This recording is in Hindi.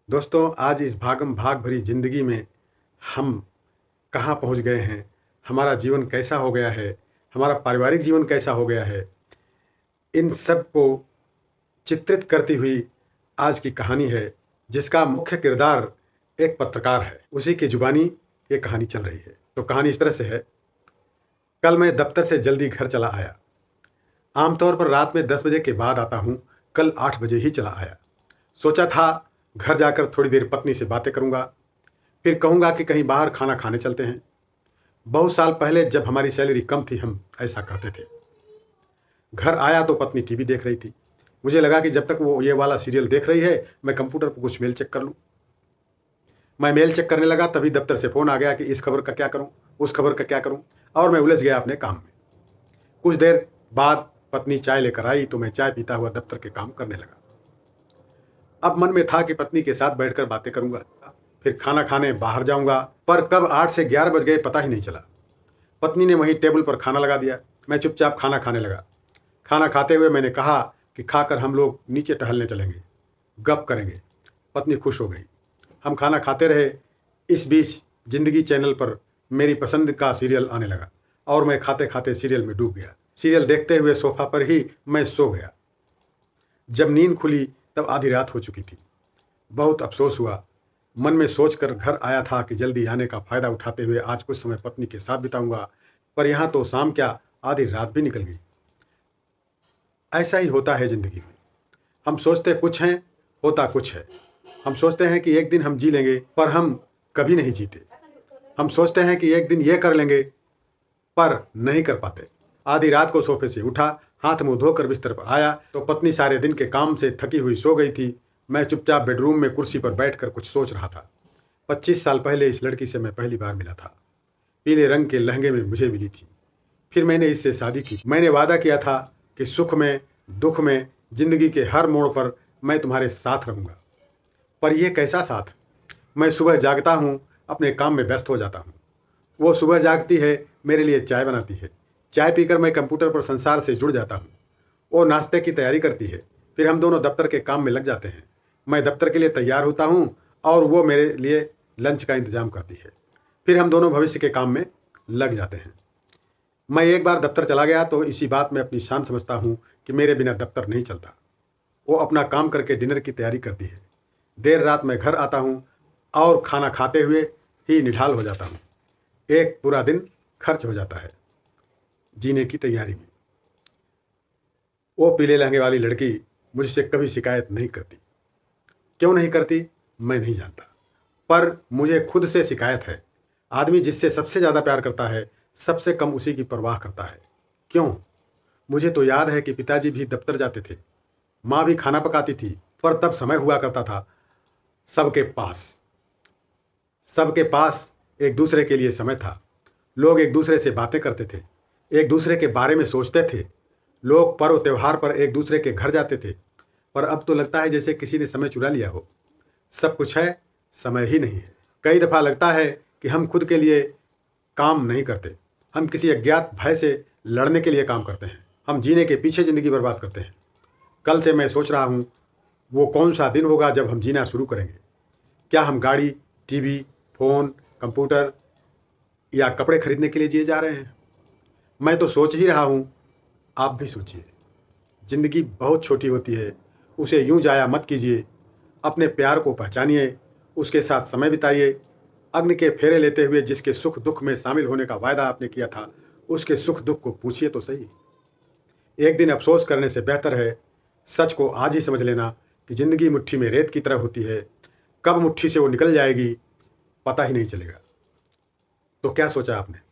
दोस्तों, आज इस भागम भाग भरी ज़िंदगी में हम कहाँ पहुँच गए हैं, हमारा जीवन कैसा हो गया है, हमारा पारिवारिक जीवन कैसा हो गया है, इन सब को चित्रित करती हुई आज की कहानी है, जिसका मुख्य किरदार एक पत्रकार है। उसी की ज़ुबानी ये कहानी चल रही है। तो कहानी इस तरह से है। कल मैं दफ्तर से जल्दी घर चला आया। आमतौर पर रात में 10 बजे के बाद आता हूँ, कल 8 बजे ही चला आया। सोचा था घर जाकर थोड़ी देर पत्नी से बातें करूँगा, फिर कहूँगा कि कहीं बाहर खाना खाने चलते हैं। बहुत साल पहले जब हमारी सैलरी कम थी, हम ऐसा करते थे। घर आया तो पत्नी टीवी देख रही थी। मुझे लगा कि जब तक वो ये वाला सीरियल देख रही है, मैं कंप्यूटर पर कुछ मेल चेक कर लूँ। मैं मेल चेक करने लगा, तभी दफ्तर से फ़ोन आ गया कि इस खबर का क्या करूँ, उस खबर का क्या करूँ, और मैं उलझ गया अपने काम में। कुछ देर बाद पत्नी चाय लेकर आई तो मैं चाय पीता हुआ दफ्तर के काम करने लगा। अब मन में था कि पत्नी के साथ बैठकर बातें करूंगा, फिर खाना खाने बाहर जाऊंगा, पर कब 8 से 11 बज गए पता ही नहीं चला। पत्नी ने वहीं टेबल पर खाना लगा दिया। मैं चुपचाप खाना खाने लगा। खाना खाते हुए मैंने कहा कि खाकर हम लोग नीचे टहलने चलेंगे, गप करेंगे। पत्नी खुश हो गई। हम खाना खाते रहे। इस बीच जिंदगी चैनल पर मेरी पसंद का सीरियल आने लगा और मैं खाते खाते सीरियल में डूब गया। सीरियल देखते हुए सोफा पर ही मैं सो गया। जब नींद खुली तब आधी रात हो चुकी थी। बहुत अफसोस हुआ। मन में सोचकर घर आया था कि जल्दी आने का फायदा उठाते हुए आज कुछ समय पत्नी के साथ बिताऊंगा, पर यहाँ तो शाम क्या, आधी रात भी निकल गई। ऐसा ही होता है जिंदगी में। हम सोचते कुछ हैं, होता कुछ है। हम सोचते हैं कि एक दिन हम जी लेंगे, पर हम कभी नहीं जीते। हम सोचते हैं कि एक दिन ये कर लेंगे, पर नहीं कर पाते। आधी रात को सोफे से उठा, हाथ मुंह धोकर बिस्तर पर आया तो पत्नी सारे दिन के काम से थकी हुई सो गई थी। मैं चुपचाप बेडरूम में कुर्सी पर बैठकर कुछ सोच रहा था। 25 साल पहले इस लड़की से मैं पहली बार मिला था। पीले रंग के लहंगे में मुझे मिली थी। फिर मैंने इससे शादी की। मैंने वादा किया था कि सुख में, दुख में, जिंदगी के हर मोड़ पर मैं तुम्हारे साथ रहूंगा। पर यह कैसा साथ? मैं सुबह जागता हूँ, अपने काम में व्यस्त हो जाता हूँ। वो सुबह जागती है, मेरे लिए चाय बनाती है। चाय पीकर मैं कंप्यूटर पर संसार से जुड़ जाता हूँ। वो नाश्ते की तैयारी करती है। फिर हम दोनों दफ्तर के काम में लग जाते हैं। मैं दफ्तर के लिए तैयार होता हूँ और वो मेरे लिए लंच का इंतजाम करती है। फिर हम दोनों भविष्य के काम में लग जाते हैं। मैं एक बार दफ्तर चला गया तो इसी बात में अपनी शान समझता हूँ कि मेरे बिना दफ्तर नहीं चलता। वो अपना काम करके डिनर की तैयारी करती है। देर रात मैं घर आता हूँ और खाना खाते हुए ही निढाल हो जाता हूँ। एक पूरा दिन खर्च हो जाता है जीने की तैयारी में। वो पीले लहंगे वाली लड़की मुझसे कभी शिकायत नहीं करती। क्यों नहीं करती, मैं नहीं जानता, पर मुझे खुद से शिकायत है। आदमी जिससे सबसे ज़्यादा प्यार करता है, सबसे कम उसी की परवाह करता है। क्यों? मुझे तो याद है कि पिताजी भी दफ्तर जाते थे, माँ भी खाना पकाती थी, पर तब समय हुआ करता था सबके पास। सबके पास एक दूसरे के लिए समय था। लोग एक दूसरे से बातें करते थे, एक दूसरे के बारे में सोचते थे। लोग पर्व त्योहार पर एक दूसरे के घर जाते थे। पर अब तो लगता है जैसे किसी ने समय चुरा लिया हो। सब कुछ है, समय ही नहीं है। कई दफ़ा लगता है कि हम खुद के लिए काम नहीं करते। हम किसी अज्ञात भय से लड़ने के लिए काम करते हैं। हम जीने के पीछे ज़िंदगी बर्बाद करते हैं। कल से मैं सोच रहा हूँ, वो कौन सा दिन होगा जब हम जीना शुरू करेंगे। क्या हम गाड़ी, टीवी, फ़ोन, कंप्यूटर या कपड़े खरीदने के लिए जिए जा रहे हैं? मैं तो सोच ही रहा हूँ, आप भी सोचिए। ज़िंदगी बहुत छोटी होती है, उसे यूं जाया मत कीजिए। अपने प्यार को पहचानिए, उसके साथ समय बिताइए। अग्नि के फेरे लेते हुए जिसके सुख दुख में शामिल होने का वायदा आपने किया था, उसके सुख दुख को पूछिए तो सही। एक दिन अफसोस करने से बेहतर है सच को आज ही समझ लेना कि ज़िंदगी मुट्ठी में रेत की तरह होती है। कब मुट्ठी से वो निकल जाएगी, पता ही नहीं चलेगा। तो क्या सोचा आपने?